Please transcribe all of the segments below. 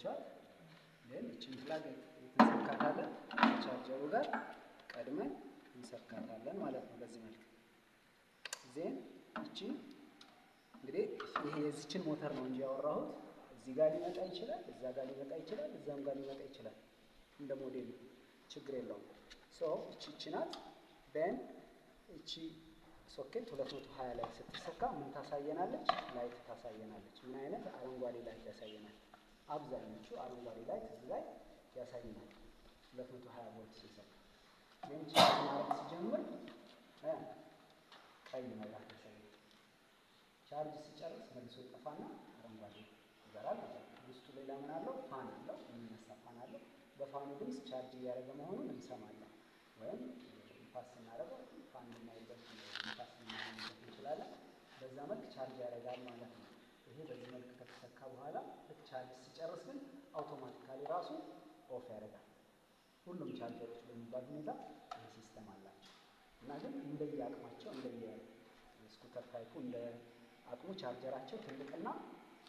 ይታያቸዋል። ግን እቺን ፍላግ እንሰካታለን ቻርጀሩ ጋር ቀድመን እንሰካታለን ማለት ነው። በዚህ መልክ ዜን እቺ እንግዲህ ይሄ የዚችን ሞተር ነው እንጂ ያወራሁት እዚህ ጋር ሊመጣ ይችላል፣ እዛ ጋር ሊመጣ ይችላል፣ እዛም ጋር ሊመጣ ይችላል። እንደ ሞዴሉ ችግር የለውም። ሶ እቺ ናት። ደን እቺ ሶኬት 220 ላይ ስትሰካ ምን ታሳየናለች? ላይት ታሳየናለች። ምን አይነት? አረንጓዴ ላይት ያሳየናል። አብዛኞቹ አረንጓዴ ላይት እዚህ ላይ ያሳየናል። 220 ቮልት ሲሰካ ግን ቻርጅ ማድረግ ሲጀምር ቀይ መብራት ያሳያል። ቻርጅ ሲጨርስ መልሶ ይጠፋና አረንጓዴ ይበራል ማለት ነው። ውስጡ ሌላ ምን አለው? ፋን አለው፣ የሚነሳ ፋን አለው። በፋኑ ድምፅ ቻርጅ እያደረገ መሆኑን እንሰማለን። ወይም ንፋስ ስናደርገው ፋን የማይበት ንፋስ ልናገኝበት እንችላለን። በዛ መልክ ቻርጅ ያደርጋል ማለት ነው። ይሄ በዚህ መልክ ከተሰካ በኋላ ልክ ቻርጅ ሲጨርስ ግን አውቶማቲካሊ ራሱ ኦፍ ያደርጋል። ሁሉም ቻርጀሮች በሚባል ሁኔታ ይህ ሲስተም አላቸው እና ግን እንደየ አቅማቸው እንደየ ስኩተር ታይፑ እንደ አቅሙ ቻርጀራቸው ትልቅና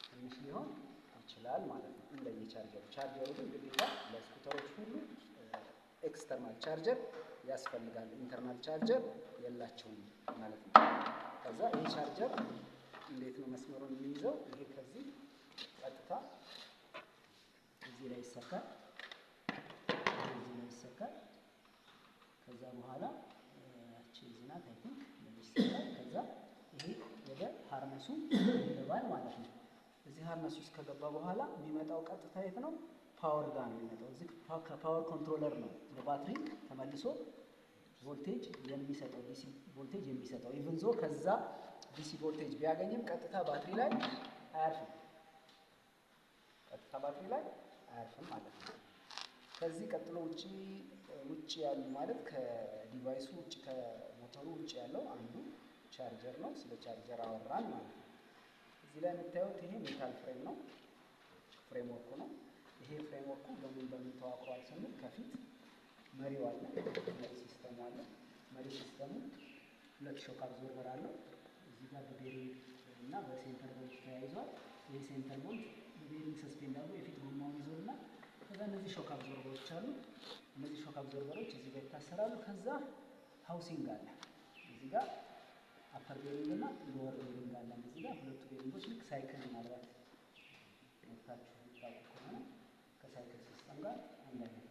ትንሽ ሊሆን ይችላል ማለት ነው። እንደየ ቻርጀሩ ግን ግዴታ ለስኩተሮች ሁሉ ኤክስተርናል ቻርጀር ያስፈልጋል። ኢንተርናል ቻርጀር የላቸውም ማለት ነው። ከዛ ይህ ቻርጀር እንዴት ነው መስመሩን የሚይዘው? ይሄ ከዚህ ቀጥታ እዚህ ላይ ይሰካል፣ እዚህ ላይ ይሰካል። ከዛ በኋላ እቺ ዝናት አይ ቲንክ ለሚስተካከል ከዛ ይሄ ወደ ሃርነሱ ይገባል ማለት ነው። እዚህ ሃርነሱ ውስጥ ከገባ በኋላ የሚመጣው ቀጥታ የት ነው? ፓወር ጋር ነው የሚመጣው። እዚህ ከፓወር ኮንትሮለር ነው በባትሪ ተመልሶ ቮልቴጅ የሚሰጠው ዲሲ ቮልቴጅ የሚሰጠው ኢቭን ዞ ከዛ ዲሲ ቮልቴጅ ቢያገኝም ቀጥታ ባትሪ ላይ አያርፍም። ቀጥታ ባትሪ ላይ አያርፍም ማለት ነው። ከዚህ ቀጥሎ ውጪ ያሉ ማለት ከዲቫይሱ ውጪ ከሞተሩ ውጪ ያለው አንዱ ቻርጀር ነው። ስለ ቻርጀር አወራን ማለት ነው። እዚህ ላይ የምታዩት ይሄ ሜታል ፍሬም ነው፣ ፍሬምወርኩ ነው። ይሄ ፍሬምወርኩ በምን ተዋቅሯል ስንል ከፊት መሪው አለ፣ መሪ ሲስተሙ አለ። መሪ ሲስተሙ ሁለት ሾክ አብዞርበር አለው። እዚህ ጋር በቤሪንግ እና በሴንተር ቦልት ተያይዟል። ይሄ ሴንተር ቦልት በቤሪንግ ሰስፔንድ አድርጎ የፊት ጎማውን ይዞልና ከዛ እነዚህ ሾክ አብዞርበሮች አሉ። እነዚህ ሾክ አብዞርበሮች እዚህ ጋር ይታሰራሉ። ከዛ ሃውሲንግ አለ እዚህ ጋር አፐር ቤሪንግ እና ሎወር ቤሪንግ አለ። እዚህ ጋር ሁለቱ ቤሪንጎች ልክ ሳይክል ማለት ወጣችሁ ታውቁ ከሆነ ከሳይክል ሲስተም ጋር አንድ አይነት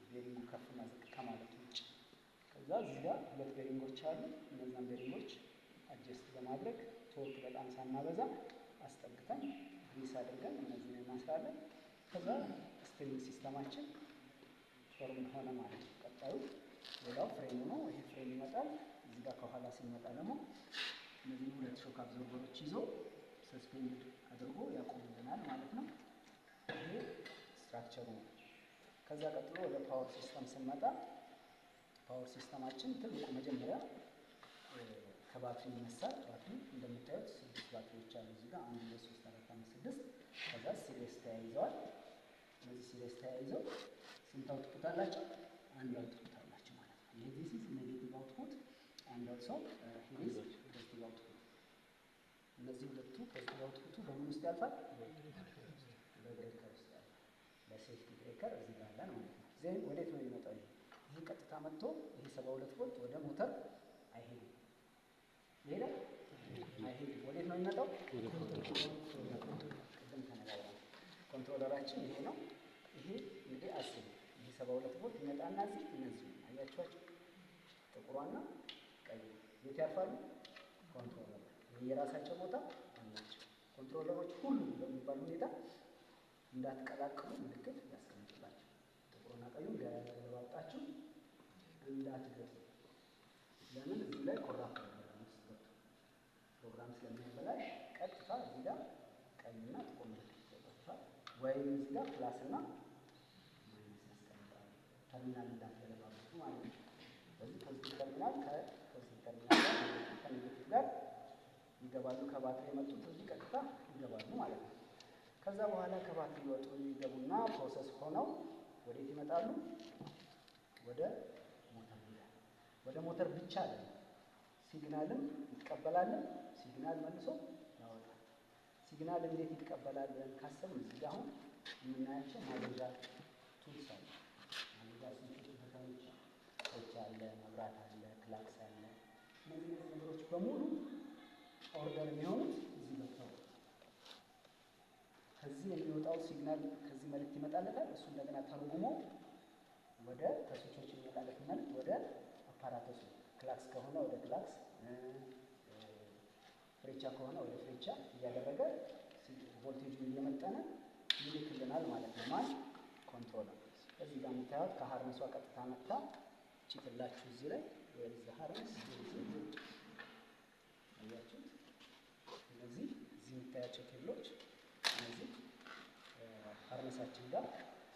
ቤሪንጉ ከፍና ዝቅ ከማለት ውጭ። ከዛ እዚህ ጋር ሁለት ቤሪንጎች አሉ። እነዛን ቤሪንጎች አጀስት በማድረግ ቶርክ በጣም ሳናበዛ አስጠግተን ግሪስ አድርገን እነዚህን እናስራለን። ከዛ ስፕሪንግ ሲስተማችን ፎርም ሆነ ማለት ነው። ቀጣዩ ሌላው ፍሬሙ ነው። ይሄ ፍሬም ይመጣል። እዚህ ጋር ከኋላ ሲመጣ ደግሞ እነዚህ ሁለት ሾክ አብዞርበሮች ይዞ ሰስፔንድ አድርጎ ያቆምልናል ማለት ነው። ይሄ ስትራክቸሩ ነው። ከዛ ቀጥሎ ወደ ፓወር ሲስተም ስንመጣ ፓወር ሲስተማችን ትልቁ መጀመሪያ ከባትሪ ይነሳል። ባትሪ እንደምታዩት 6 ባትሪዎች አሉ እዚህ ጋር 1 2 3 4 5 6 ከዛ ሲሪየስ ተያይዘዋል። እነዚህ ሲሪየስ ተያይዘው ስንት አውትፑት አላቸው? አንድ አውትፑት አላቸው ማለት ነው። ይሄ ዲስ ኢዝ ኔጌቲቭ አውትፑት አንድ ኦልሶ ሂር ኢዝ ፖዚቲቭ አውትፑት። እነዚህ ሁለቱ ፖዚቲቭ አውትፑቱ በምን ውስጥ ያልፋል? በብሬከር ውስጥ ያልፋል። ለሴፍቲ ብሬከር እዚህ ጋር አለን ማለት ነው። ዜን ወዴት ነው የሚመጣው? ይሄ ቀጥታ መጥቶ ይሄ 72 ቮልት ወደ ሞተር አይሄድም። ይሄዳል አይሄድም። ወዴት ነው የሚመጣው? ቅድም ተነጋግረናል። ኮንትሮለራችን ይሄ ነው። ይሄ እንግዲህ አስቡ። ይሄ 72 ቮልት ይመጣና እዚህ እነዚህ አያችኋቸው ጥቁሯና ቀይ የት ያርፋሉ? ኮንትሮለር። የራሳቸው ቦታ አላቸው። ኮንትሮለሮች ሁሉ በሚባል ሁኔታ እንዳትቀላቅሉ ምልክት ያስቀምጥላቸው። ጥቁሩና ቀዩን ገለባብጣችሁ እንዳትገቡ። ለምን? እዚህ ላይ ኮራፕት ፕሮግራም ስለሚያበላሽ ቀጥታ እዚህ ጋር ቀይና ጥቁር ምልክት ይሰጣችኋል። ወይም እዚህ ጋር ፕላስና ማይነስ ያስቀምጣል። ተርሚናል እንዳትገለባብጡ ማለት ነው። ስለዚህ ፖዚቲቭ ተርሚናል ከፖዚቲቭ ተርሚናል ከኔጌቲቭ ጋር ይገባሉ። ከባትሪ የመጡት እዚህ ቀጥታ ይገባሉ ማለት ነው። ከዛ በኋላ ከባትሪ ይወጡ ይገቡና ፕሮሰስ ሆነው ወዴት ይመጣሉ? ወደ ሞተር ይላል። ወደ ሞተር ብቻ አይደለም፣ ሲግናልም ይቀበላል። ሲግናል መልሶ ያወጣል። ሲግናል እንዴት ይቀበላል ብለን ካሰብን እዚህ ጋር አሁን የምናያቸው ማለጃ ቱልስ አለ። ማለጃ ስንቶች በተኖች ስዊች አለ፣ መብራት አለ፣ ክላክስ አለ። እነዚህ ነገሮች በሙሉ ኦርደር የሚሆኑት እዚህ ገብተው ከዚህ የሚወጣው ሲግናል ከዚህ መልዕክት ይመጣለታል። እሱ እንደገና ተርጉሞ ወደ ከስዊቾች የሚመጣለት መልዕክት ወደ አፓራተሱ ክላክስ ከሆነ ወደ ክላክስ፣ ፍሬቻ ከሆነ ወደ ፍሬቻ እያደረገ ቮልቴጁን እየመጠነ ይልክልናል ማለት ነው። ማን ኮንትሮለር። እዚህ ጋር የምታዩት ከሀርነሷ ቀጥታ መጣ ቺትላችሁ እዚህ ላይ ወይስ ሀርነስ አያችሁት? እነዚህ እዚህ የምታያቸው ኬብሎች እነዚህ ሀርነሳችን ጋር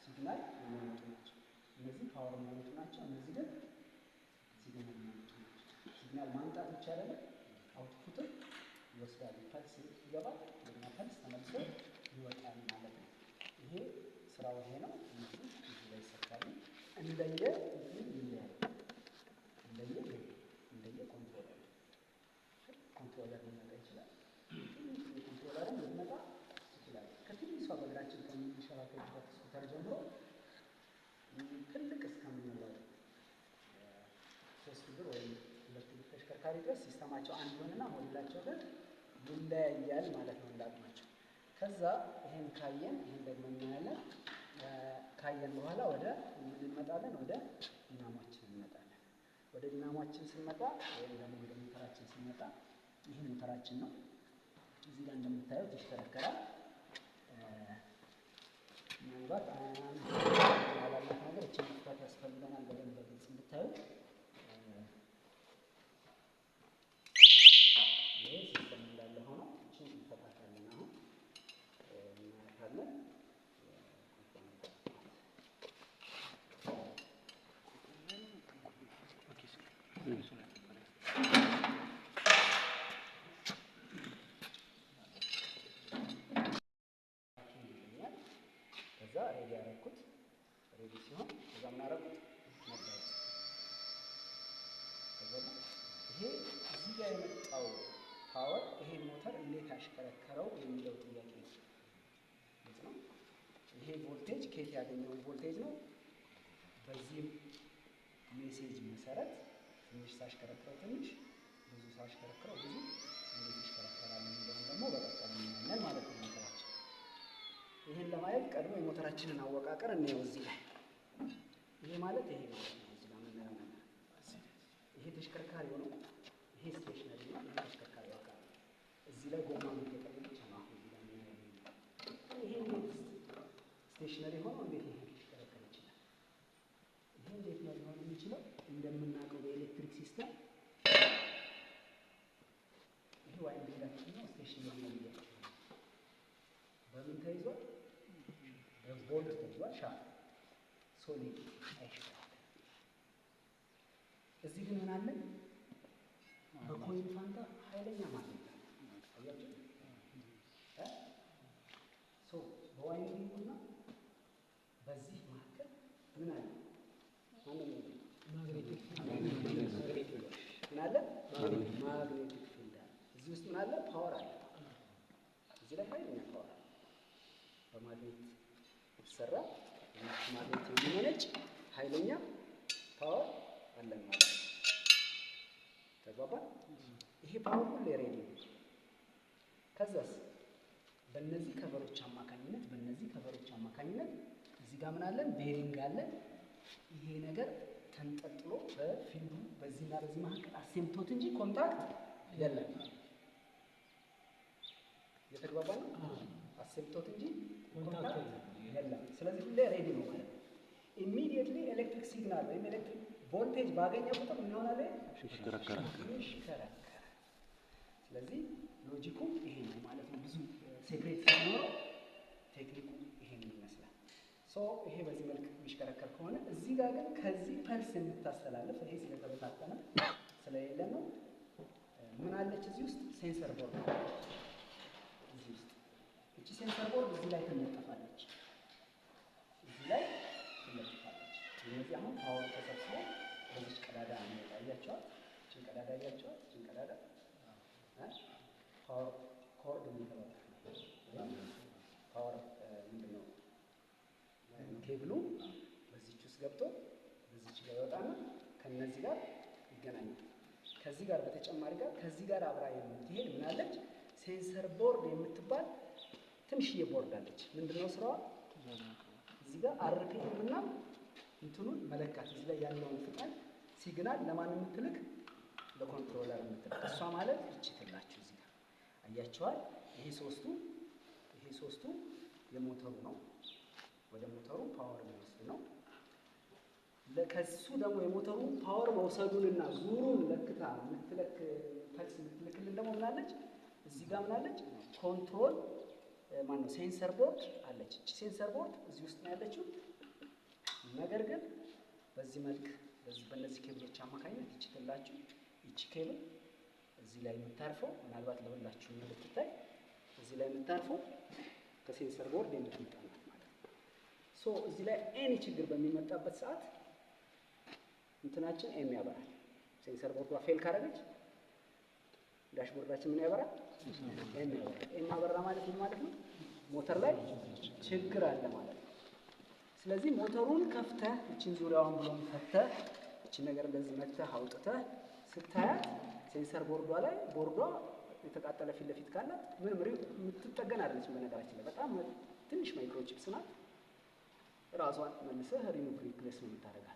ሲግናል የሚመጡ ናቸው። እነዚህ ፓወር የሚመጡ ናቸው። እነዚህ ግን ሲግናል የሚመጡ ናቸው። ሲግናል ማምጣት ብቻ አይደለም አውትፑትን ይወስዳል። ፐልስ ይገባል፣ ወይም ፐልስ ተመልሶ ይወጣል ማለት ነው። ይሄ ስራው ይሄ ነው። እነዚህ እዚህ ላይ ይሰካሉ። እንደየ እንትን ይለያል። እንደየ ኮንትሮለር ሊመጣ ይችላል። ኮንትሮለር ሊመጣ ይችላል። ከትንሿ በእግራችን ከምንሸራከርበት ስኩተር ጀምሮ ትልቅ እስከምንለው 3 እግር ወይም 2 እግር ተሽከርካሪ ድረስ ሲስተማቸው አንድ ይሆንና ሞዴላቸው ግን ይለያያል ማለት ነው እንዳቅማቸው። ከዛ ይሄን ካየን ይሄን ደግሞ እናያለን። ካየን በኋላ ወደ ምን እንመጣለን? ወደ ዲናሞችን እንመጣለን። ወደ ዲናሞችን ስንመጣ ወይም ደግሞ ወደ ሞተራችን ስንመጣ ይሄ ሞተራችን ነው። እዚህ ጋር እንደምታዩት ይሽከረከራል። ምናልባት ያላላት ነገር እቺ መፍታት ያስፈልገናል በደንብ በግልጽ እንድታዩት። ይሄ ሲስተም እንዳለ ሆኖ እቺ እንፈታታለን። አሁን እናያታለን። ከዛ ሬዲ ያደረኩት ሬዲ ሲሆን ከዛ ምን አደረኩት ነበር። ይሄ እዚህ ጋር የመጣው ፓወር ይሄ ሞተር እንዴት አሽከረከረው የሚለው ጥያቄ ነው። ይሄ ቮልቴጅ ከየት ያገኘውን ቮልቴጅ ነው። በዚህ ሜሴጅ መሰረት ትንሽ ሳሽከረክረው ትንሽ፣ ብዙ ሳሽከረክረው ብዙ እንዴት ይሽከረከራል የሚለውን ደግሞ በቀጣይ እናያለን ማለት ነው ሞተራችን። ይሄን ለማየት ቀድሞ የሞተራችንን አወቃቀር እንየው። እዚህ ላይ ይሄ ማለት ይሄ ማለት ነው። እዚህ ጋር የምናየው ነገር ይሄ ተሽከርካሪ ነው። ይሄ ስቴሽነሪ ነው። ይሄ ተሽከርካሪ አካል እዚህ ላይ ጎማ የሚገጠም ብቻ ነው። አሁን እዚህ ጋር የምናየው ይሄ ስቴሽነሪ ሆኖ እንዴት ይሄ ሊሽከረከር ይችላል? ይሄ እንዴት ነው ሊሆን የሚችለው? እንደምናውቀው በኤሌክትሪክ ሲስተም ይሄ ዋይንዲንጋችን ነው። ስቴሽነሪ ነው ብያቸው በምን ተይዟል? በቦልት ተይዟል። ሻፍት ሶሊድ አይሽከረከርም። እዚህ ግን ምን አለ? በኮይል ፋንታ ኃይለኛ ማግኔት አያችሁ። በዋይንዲንጉና በዚህ መካከል ምን አለ? ማግኔቲክ ምን አለ? ማግኔቲክ ፊልድ አለ። እዚህ ውስጥ ምን አለ? ፓወር አለ። እዚህ ላይ ኃይለኛ ፓወር አለ። በማግኔት የተሰራ ማግኔት የሚመነጭ ኃይለኛ ፓወር አለን ማለት ነው። ተግባባን? ይሄ ፓወር ሁሌ ሬዲ ነው። ከዛስ በእነዚህ ከቨሮች አማካኝነት እዚህ ጋር ምን አለን? ቤሪንግ አለን። ይሄ ነገር ተንጠልጥሎ በፊልዱ በዚህና በዚህ መካከል አሴምቶት እንጂ ኮንታክት የለም። የተግባባን ነው። አሴምቶት እንጂ ኮንታክት የለም። ስለዚህ ሁሌ ሬዲ ነው ማለት ነው። ኢሚዲየትሊ ኤሌክትሪክ ሲግናል ወይም ኤሌክትሪክ ቮልቴጅ ባገኘ ቁጥር ምን ይሆናል? ይሽከረከራል። ስለዚህ ሎጂኩ ይሄ ነው ማለት ነው። ብዙ ሴክሬት ሳይኖረው ቴክኒኩ ይሄን ይመስላል። ይሄ በዚህ መልክ የሚሽከረከር ከሆነ እዚህ ጋር ግን ከዚህ ፐልስ የምታስተላልፍ ይሄ ስለተበታተነ ስለሌለ ነው። ምን አለች እዚህ ውስጥ? ሴንሰር ቦርድ አለች። እዚህ ውስጥ እቺ ሴንሰር ቦርድ እዚህ ላይ ትለጠፋለች። ስለዚህ አሁን ፓወር ተሰብስቦ በዚህ ቀዳዳ አመጣ ያያቸዋል። እቺን ቀዳዳ ያያቸዋል። እቺን ቀዳዳ ፓወር ኮርድ የሚገባበት ኬብሉ በዚች ውስጥ ገብቶ በዚች ጋር ይወጣና ከነዚህ ጋር ይገናኛል። ከዚህ ጋር በተጨማሪ ጋር ከዚህ ጋር አብራ የምትሄድ ምናለች ሴንሰር ቦርድ የምትባል ትንሽዬ ቦርድ አለች። ምንድነው ስራዋ? እዚህ ጋር አርፒኤም እና እንትኑን መለካት፣ እዚህ ላይ ያለውን ፍጥነት ሲግናል ለማን የምትልክ? ለኮንትሮለር የምትልክ። እሷ ማለት ይችላችሁ እዚህ ጋር አያችኋል። ይሄ ሶስቱ የሞተሩ ነው፣ ወደ ሞተሩ ፓወር የሚወስድ ነው። ከሱ ደግሞ የሞተሩ ፓወር መውሰዱንና ዙሩን ለክታ የምትለክ ፐልስ የምትልክልን ደግሞ ምናለች? እዚህ ጋር ምናለች? ኮንትሮል ማነው ሴንሰር ቦርድ አለች። እቺ ሴንሰር ቦርድ እዚህ ውስጥ ነው ያለችው። ነገር ግን በዚህ መልክ በእነዚህ ኬብሎች አማካኝነት ይችላችሁ ይቺ ኬብል እዚህ ላይ የምታርፈው ምናልባት ለሁላችሁ እንድትታይ እዚህ ላይ የምታርፈው ከሴንሰር ቦርድ የምትመጣ ናት ማለት ነው። ሶ እዚህ ላይ ኤኒ ችግር በሚመጣበት ሰዓት እንትናችን ኤም ያበራል። ሴንሰር ቦርዷ ፌል ካደረገች ዳሽቦርዳችን ምን ያበራል? ኤም ያበራል። ኤም አበራ ማለት ምን ማለት ነው? ሞተር ላይ ችግር አለ ማለት ነው። ስለዚህ ሞተሩን ከፍተህ እቺን ዙሪያውን ብሎን ፈተህ እቺን ነገር እንደዚህ መተህ አውጥተህ ስታያት ሴንሰር ቦርዷ ላይ ቦርዷ የተቃጠለ ፊት ለፊት ካላት ምንም የምትጠገን አይደለችም። በነገራችን ላይ በጣም ትንሽ ማይክሮቺፕስ ናት። ራሷን መልሰህ ሪሙቭ ሪፕሌስ ነው የምታደርጋት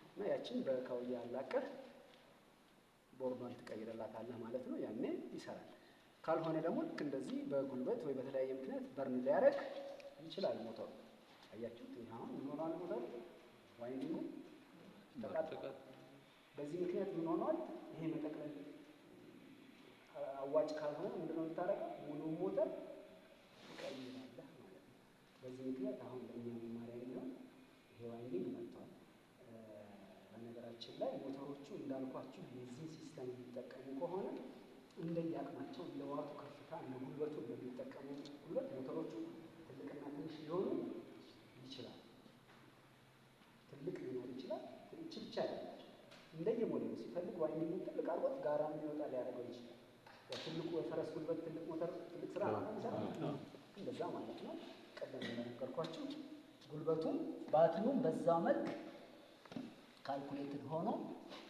እና ያችን በካውያ አላቀህ ቦርዷን ትቀይርላታለህ ማለት ነው። ያኔ ይሰራል። ካልሆነ ደግሞ ልክ እንደዚህ በጉልበት ወይ በተለያየ ምክንያት በርን ሊያደርግ ይችላል ሞተሩ። አያችሁት? ይሄ አሁን ምን ሆኗል? ሞተሩ ዋይንዲንጉ ተቃጥሏል። በዚህ ምክንያት ምን ሆኗል? ይሄ መጠቅለል አዋጭ ካልሆነ ምንድነው የምታደርገው? ሙሉ ሞተር ትቀይራለህ ማለት ነው። በዚህ ምክንያት አሁን ለእኛ መማሪያ የሚሆን ይሄ ዋይንዲንግ መጥቷል። በነገራችን ላይ ሞተሮቹ እንዳልኳችሁ የዚህ ሲስተም የሚጠቀሙ ከሆነ እንደየአቅማቸው እንደ ዋቱ ከፍታ እንደ ጉልበቱ እንደሚጠቀሙ ጉልበት ሞተሮቹ ትልቅና ትንሽ ሊሆኑ ይችላል። ትልቅ ሊኖር ይችላል። ትንሽ ብቻ አይደለም። እንደየሞዴሉ ሲፈልግ ዋይንዲንግ ትልቅ አድርጎት ጋራ የሚወጣ ሊያደርገው ይችላል። ትልቁ የፈረስ ጉልበት ትልቅ ሞተር ትልቅ ስራ ነው። እንደዛ ማለት ነው። ቀደም እንደነገርኳችሁ ጉልበቱም ባትኑም በዛ መልክ ካልኩሌትድ ሆኖ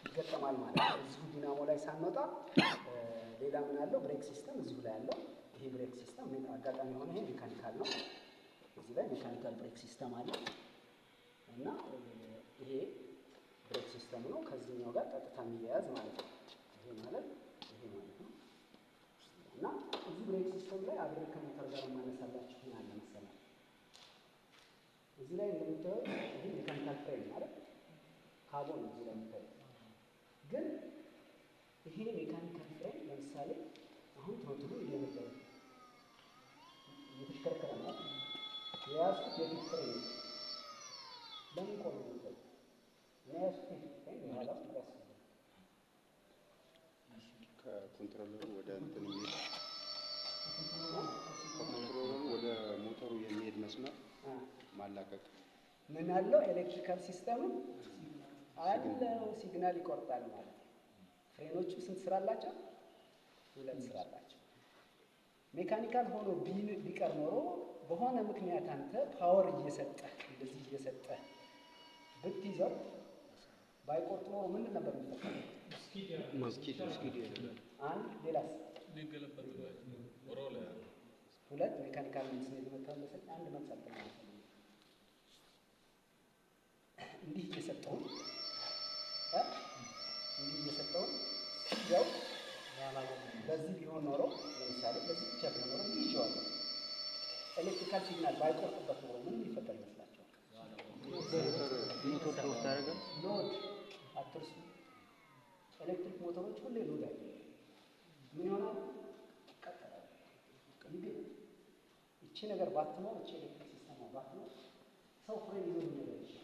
ይገጠማል ማለት ነው። እዚሁ ዲናሞ ላይ ሳንወጣ ሌላ ምን አለው? ብሬክ ሲስተም እዚሁ ላይ አለው። ይሄ ብሬክ ሲስተም አጋጣሚ የሆነ ይሄ ሜካኒካል ነው። እዚህ ላይ ሜካኒካል ብሬክ ሲስተም አለ እና ይሄ ብሬክ ሲስተም ነው ከዚህኛው ጋር ቀጥታ የሚያያዝ ማለት ነው። ይሄ ማለት ነው እና እዚህ ብሬክ ሲስተም ላይ አብሬ ከሞተር ጋር ማነሳላችሁ ምን አለ መሰለህ? እዚህ ላይ እንደምታዩት ይሄ ሜካኒካል ፍሬም ማለት ካቦ ነው። እዚህ ላይ የምታዩት ግን ይሄ ሜካኒካል ፍሬም ለምሳሌ አሁን ትሮትሉ እየነገረ እየተሽከረከረ ነው። የያዝኩት የፊት ፍሬም ነው። ለምን ቆመ ነው? የያዝኩት የፊት ፍሬም የኋላው ራስ ከኮንትሮለሩ ወደ እንትን የሚሄድ ከኮንትሮለሩ ወደ ሞተሩ የሚሄድ መስመር ማላቀቅ ምን አለው? ኤሌክትሪካል ሲስተሙ አለው ሲግናል ይቆርጣል ማለት ነው። ፍሬኖቹ ስንት ስራ አላቸው? ሁለት ስራ አላቸው። ሜካኒካል ሆኖ ቢቀር ኖሮ በሆነ ምክንያት አንተ ፓወር እየሰጠህ እንደዚህ እየሰጠህ ብትይዘው ባይቆርጥ ኖሮ ምንድን ነበር የሚፈጠረው? መስኪድ አንድ ሌላስ ሁለት ሜካኒካል መልስ ነው የተመታው መሰለኝ። አንድ መልስ አልተመለሰም። እንዲህ እየሰጠው ያው በዚህ ቢሆን ኖሮ ለምሳሌ በዚህ ብቻ ቢሆን ኖሮ እንዲህ ይዤዋለሁ። ኤሌክትሪካል ሲግናል ባይቆርጥበት ኖሮ ምን ሊፈጠር ይመስላችኋል? ሞተር ኦፍ ታደርገ ሎድ አትርሱ። ኤሌክትሪክ ሞተሮች ሁሌ ሎድ አለ። ምን ይሆናል? ይቀጥላል። ግን እቺ ነገር ባትኖር እቺ ኤሌክትሪክ ሲስተም ባትኖር ሰው ፍሬን ይዞ ሊነዳ ይችላል።